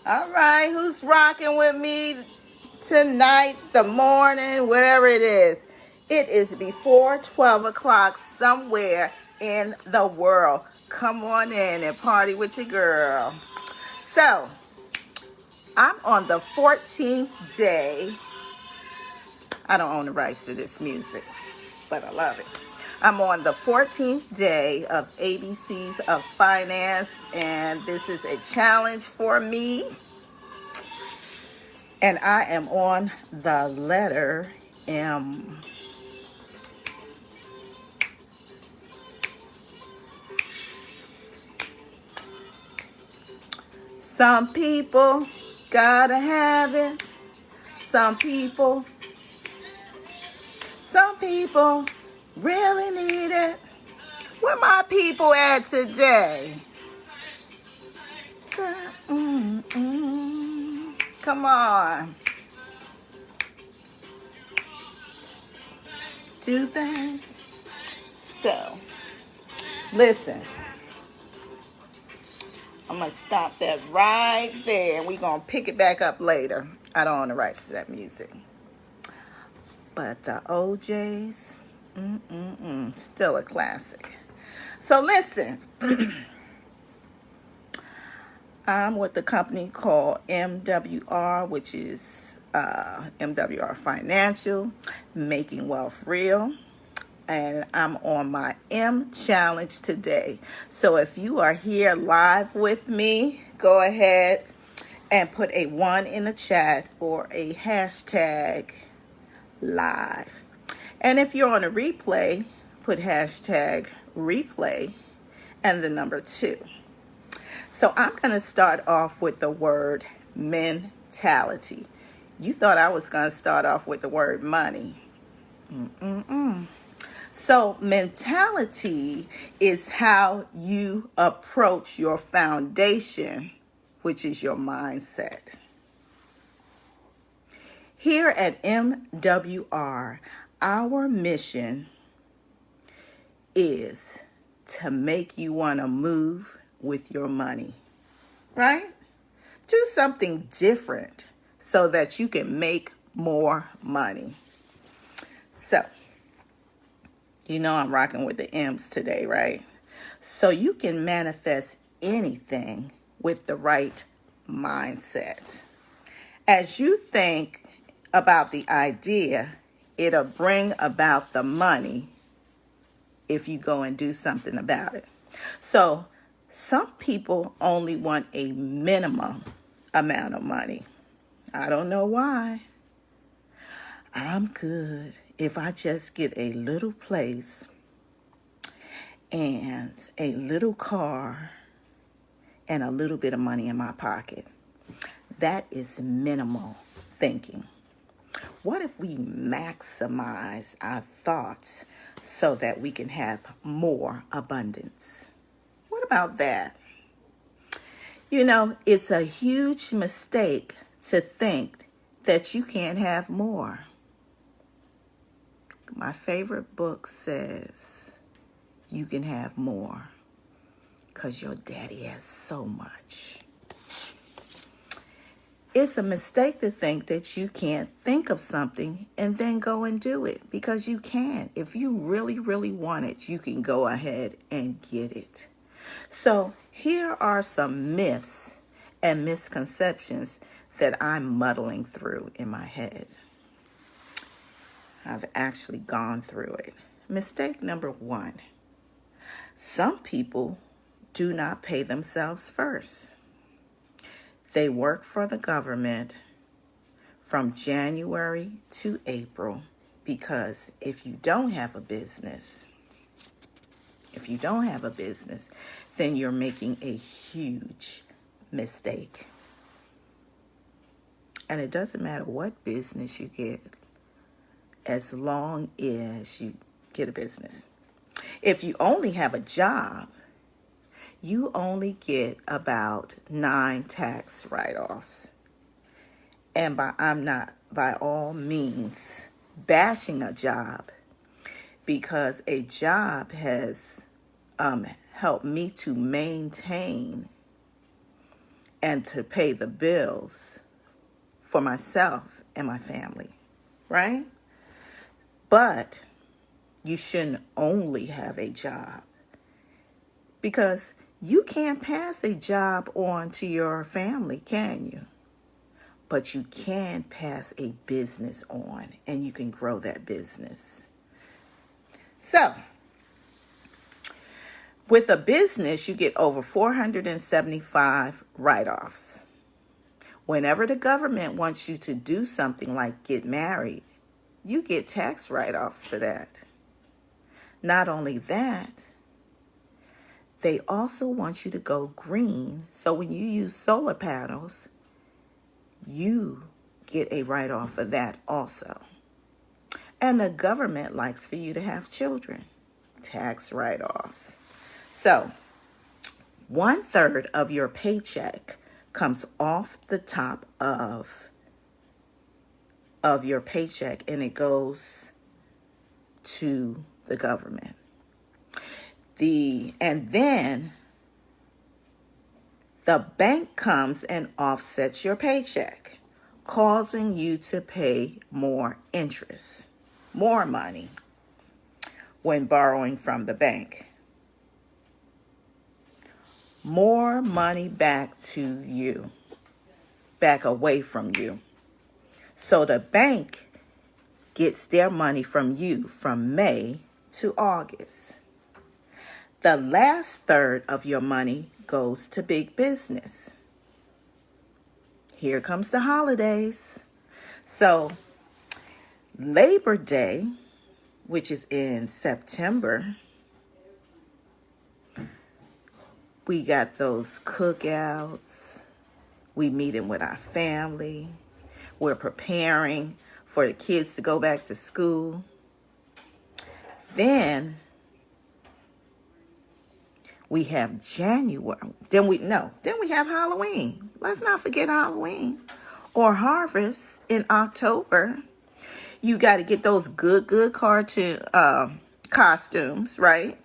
All right, who's rocking with me tonight, the morning, whatever it is? It is before 12 o'clock somewhere in the world. Come on in and party with your girl. So, I'm on the 14th day. I don't own the rights to this music, but I love it. I'm on the 14th day of ABCs of Finance, and this is a challenge for me. And I am on the letter M. Some people gotta have it. Some people really need it. Where my people at today? Come on. Do things. So, listen. I'm going to stop that right there. We're going to pick it back up later. I don't own the rights to that music. But the OJs, still a classic. So listen, I'm with the company called MWR, which is MWR Financial, Making Wealth Real. And I'm on my M challenge today. So if you are here live with me, go ahead and put a 1 in the chat or a hashtag live. And if you're on a replay, put hashtag replay and the number 2. So I'm going to start off with the word mentality. You thought I was going to start off with the word money. So mentality is how you approach your foundation, which is your mindset. Here at MWR, our mission is to make you want to move with your money, right? Do something different so that you can make more money. So, you know I'm rocking with the M's today, right? So you can manifest anything with the right mindset. As you think about the idea, it'll bring about the money if you go and do something about it. So some people only want a minimum amount of money. I don't know why. I'm good if I just get a little place and a little car and a little bit of money in my pocket. That is minimal thinking. What if we maximize our thoughts so that we can have more abundance? What about that? You know, it's a huge mistake to think that you can't have more. My favorite book says you can have more because your daddy has so much. It's a mistake to think that you can't think of something and then go and do it, because you can. If you really, really want it, you can go ahead and get it. So here are some myths and misconceptions that I'm muddling through in my head. I've actually gone through it. Mistake number 1. Some people do not pay themselves first. They work for the government from January to April, because if you don't have a business, then you're making a huge mistake. And it doesn't matter what business you get, as long as you get a business. If you only have a job, you only get about 9 tax write-offs. And I'm not by all means bashing a job, because a job has helped me to maintain and to pay the bills for myself and my family, right? But you shouldn't only have a job, because you can't pass a job on to your family, can you? But you can pass a business on, and you can grow that business. So, with a business, you get over 475 write-offs. Whenever the government wants you to do something like get married, you get tax write-offs for that. Not only that, they also want you to go green. So when you use solar panels, you get a write-off for that also. And the government likes for you to have children. Tax write-offs. So 1/3 of your paycheck comes off the top of your paycheck, and it goes to the government. And then the bank comes and offsets your paycheck, causing you to pay more interest, more money when borrowing from the bank. More money back to you, back away from you. So the bank gets their money from you from May to August. The last third of your money goes to big business. Here comes the holidays. So Labor Day, which is in September, we got those cookouts. We meeting with our family. We're preparing for the kids to go back to school. Then we have January. Then we have Halloween. Let's not forget Halloween. Or harvest in October. You got to get those good cartoon costumes, right?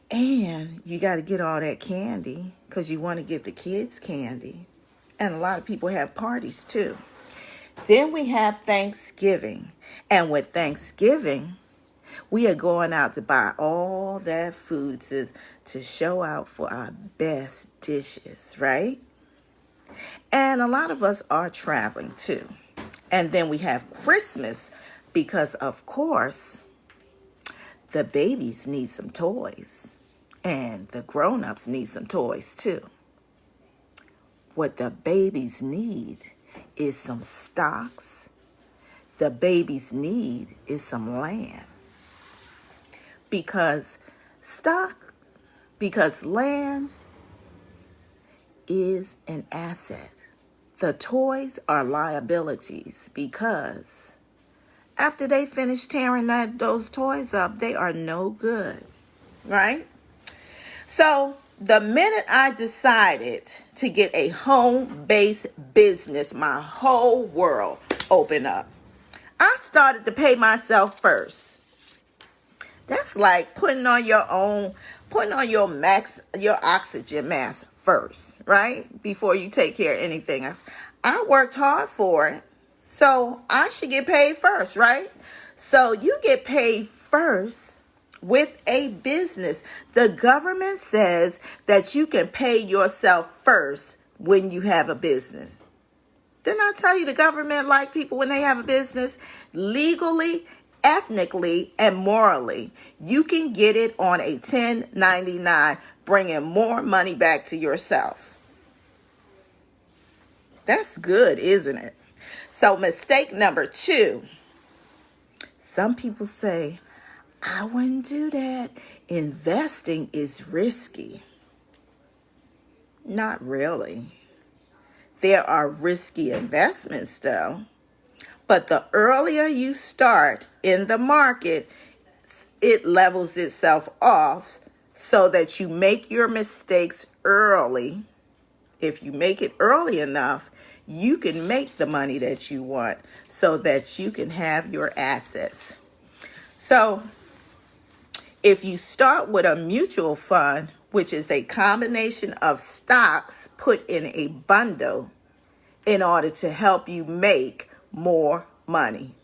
And you got to get all that candy because you want to give the kids candy. And a lot of people have parties too. Then we have Thanksgiving. And with Thanksgiving, we are going out to buy all that food to show out for our best dishes, right? And a lot of us are traveling too. And then we have Christmas because, of course, the babies need some toys. And the grown-ups need some toys too. What the babies need is some stocks. The babies need is some land. Because land is an asset. The toys are liabilities because after they finish tearing those toys up, they are no good, right? So the minute I decided to get a home-based business, my whole world opened up. I started to pay myself first. That's like putting on your oxygen mask first, right? Before you take care of anything else. I worked hard for it, so I should get paid first, right? So you get paid first with a business. The government says that you can pay yourself first when you have a business. Didn't I tell you the government like people when they have a business? Legally, ethnically, and morally, you can get it on a 1099, bringing more money back to yourself. That's good, isn't it? So mistake number 2. Some people say, I wouldn't do that. Investing is risky. Not really. There are risky investments though. But the earlier you start in the market, it levels itself off so that you make your mistakes early. If you make it early enough, you can make the money that you want so that you can have your assets. So If you start with a mutual fund, which is a combination of stocks put in a bundle in order to help you make more money,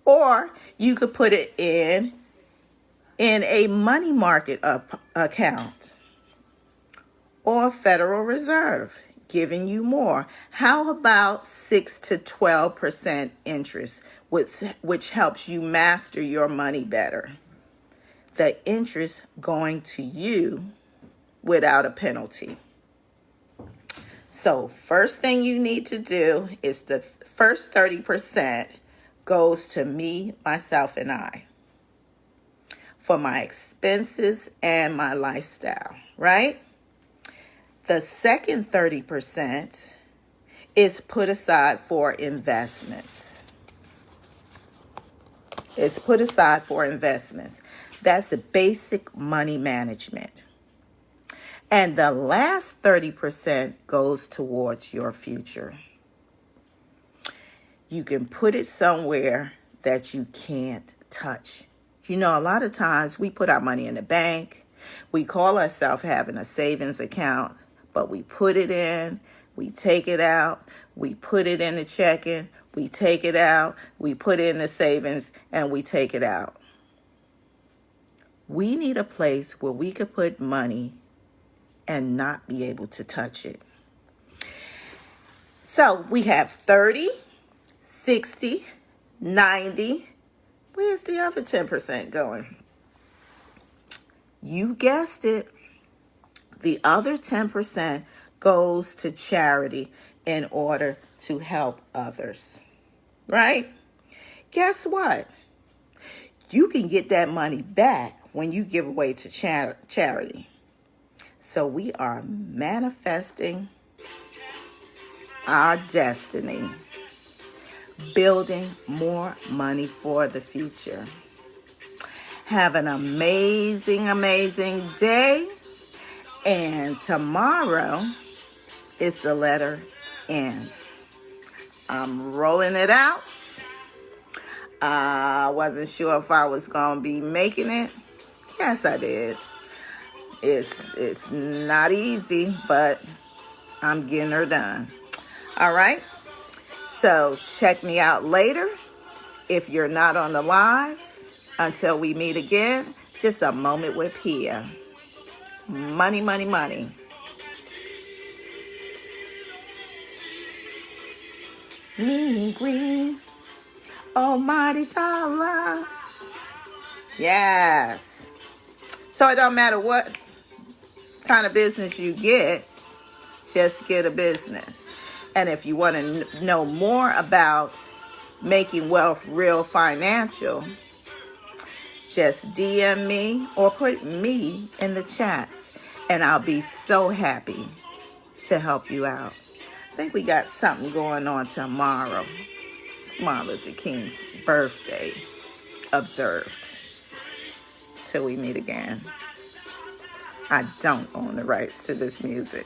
or you could put it in a money market account or Federal Reserve, giving you more. How about 6 to 12% interest, which helps you master your money better? The interest going to you without a penalty. So first thing you need to do is the first 30% goes to me, myself, and I for my expenses and my lifestyle, right? The second 30% is put aside for investments. It's put aside for investments. That's basic money management. And the last 30% goes towards your future. You can put it somewhere that you can't touch. You know, a lot of times we put our money in the bank. We call ourselves having a savings account, but we put it in, we take it out, we put it in the checking, we take it out, we put it in the savings, and we take it out. We need a place where we could put money and not be able to touch it. So we have 30, 60, 90. Where's the other 10% going? You guessed it. The other 10% goes to charity in order to help others, right? Guess what? You can get that money back when you give away to charity. So we are manifesting our destiny, building more money for the future. Have an amazing, amazing day. And tomorrow is the letter N. I'm rolling it out. I wasn't sure if I was going to be making it. Yes, I did. It's not easy, but I'm getting her done. All right. So check me out later. If you're not on the live, until we meet again, just a moment with Pia. Money, money, money. Mean green, almighty dollar. Yes. So it don't matter what kind of business you get, just get a business. And if you want to know more about making wealth real financial, just DM me or put me in the chats, and I'll be so happy to help you out. I think we got something going on tomorrow. It's Martin Luther King's birthday observed. Till we meet again. I don't own the rights to this music.